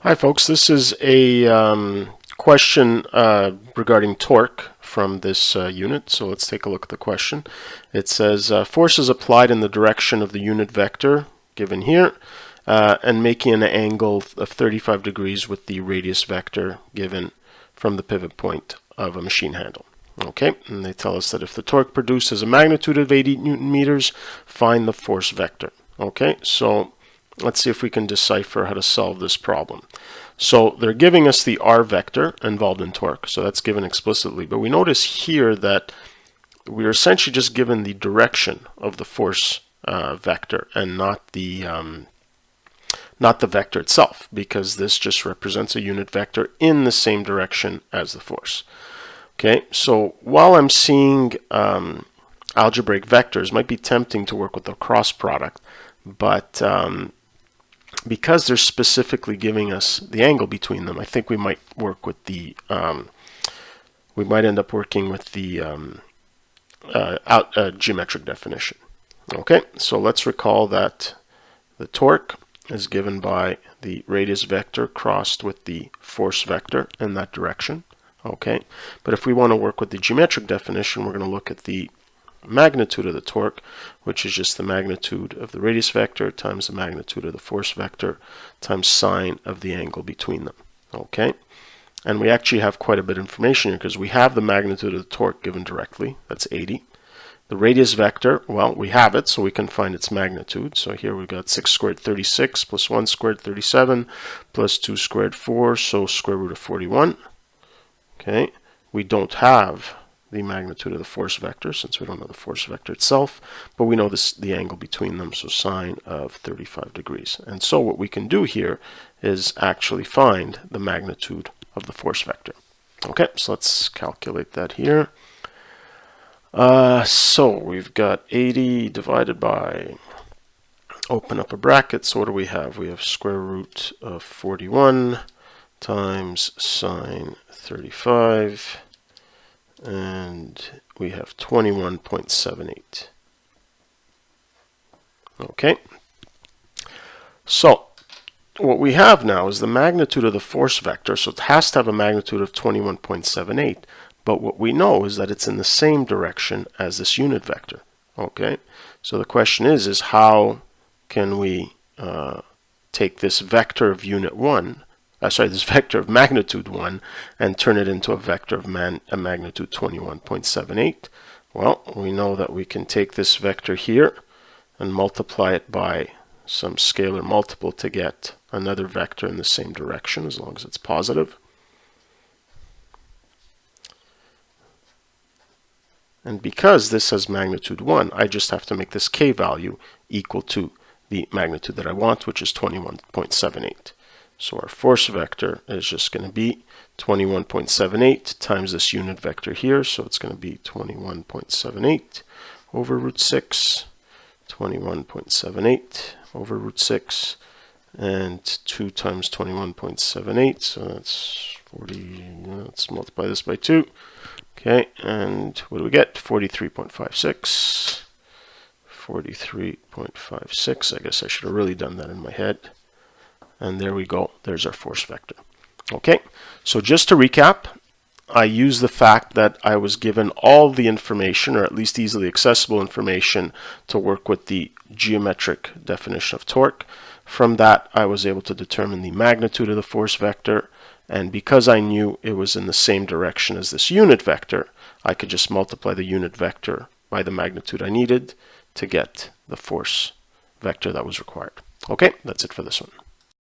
Hi folks, this is a question regarding torque from this unit. So let's take a look at the question. It says force is applied in the direction of the unit vector given here and making an angle of 35 degrees with the radius vector given from the pivot point of a machine handle. Okay, and they tell us that if the torque produced has a magnitude of 80 Newton meters, find the force vector. Okay, so let's see if we can decipher how to solve this problem. So they're giving us the r vector involved in torque, so that's given explicitly. But we notice here that we're essentially just given the direction of the force vector and not the vector itself, because this just represents a unit vector in the same direction as the force. Okay, so while I'm seeing algebraic vectors, it might be tempting to work with the cross product, but because they're specifically giving us the angle between them, I think we might work with the we might end up working with the geometric definition. Okay, so let's recall that the torque is given by the radius vector crossed with the force vector in that direction. Okay, but if we want to work with the geometric definition, we're going to look at the magnitude of the torque, which is just the magnitude of the radius vector times the magnitude of the force vector times sine of the angle between them. Okay, and we actually have quite a bit of information here because we have the magnitude of the torque given directly, that's 80. The radius vector, well, we have it, so we can find its magnitude. So here we've got 6 squared 36 plus 1 squared 37 plus 2 squared 4, so square root of 41. Okay, we don't have the magnitude of the force vector since we don't know the force vector itself, but we know the angle between them, so sine of 35 degrees. And so what we can do here is actually find the magnitude of the force vector. Okay, so let's calculate that here. So we've got 80 divided by, open up a bracket, so what do we have? We have square root of 41 times sine 35, and we have 21.78. Okay, so what we have now is the magnitude of the force vector, so it has to have a magnitude of 21.78, but what we know is that it's in the same direction as this unit vector. Okay, so the question is how can we take this vector of unit 1, this vector of magnitude 1, and turn it into a vector of magnitude 21.78. Well, we know that we can take this vector here and multiply it by some scalar multiple to get another vector in the same direction, as long as it's positive. And because this has magnitude 1, I just have to make this k value equal to the magnitude that I want, which is 21.78. So our force vector is just going to be 21.78 times this unit vector here. So it's going to be 21.78 over root 6, 21.78 over root 6, and 2 times 21.78. So that's 40. Let's multiply this by 2. Okay, and what do we get? 43.56. 43.56. I guess I should have really done that in my head. And there we go, there's our force vector. Okay, so just to recap, I used the fact that I was given all the information, or at least easily accessible information, to work with the geometric definition of torque. From that, I was able to determine the magnitude of the force vector, and because I knew it was in the same direction as this unit vector, I could just multiply the unit vector by the magnitude I needed to get the force vector that was required. Okay, that's it for this one.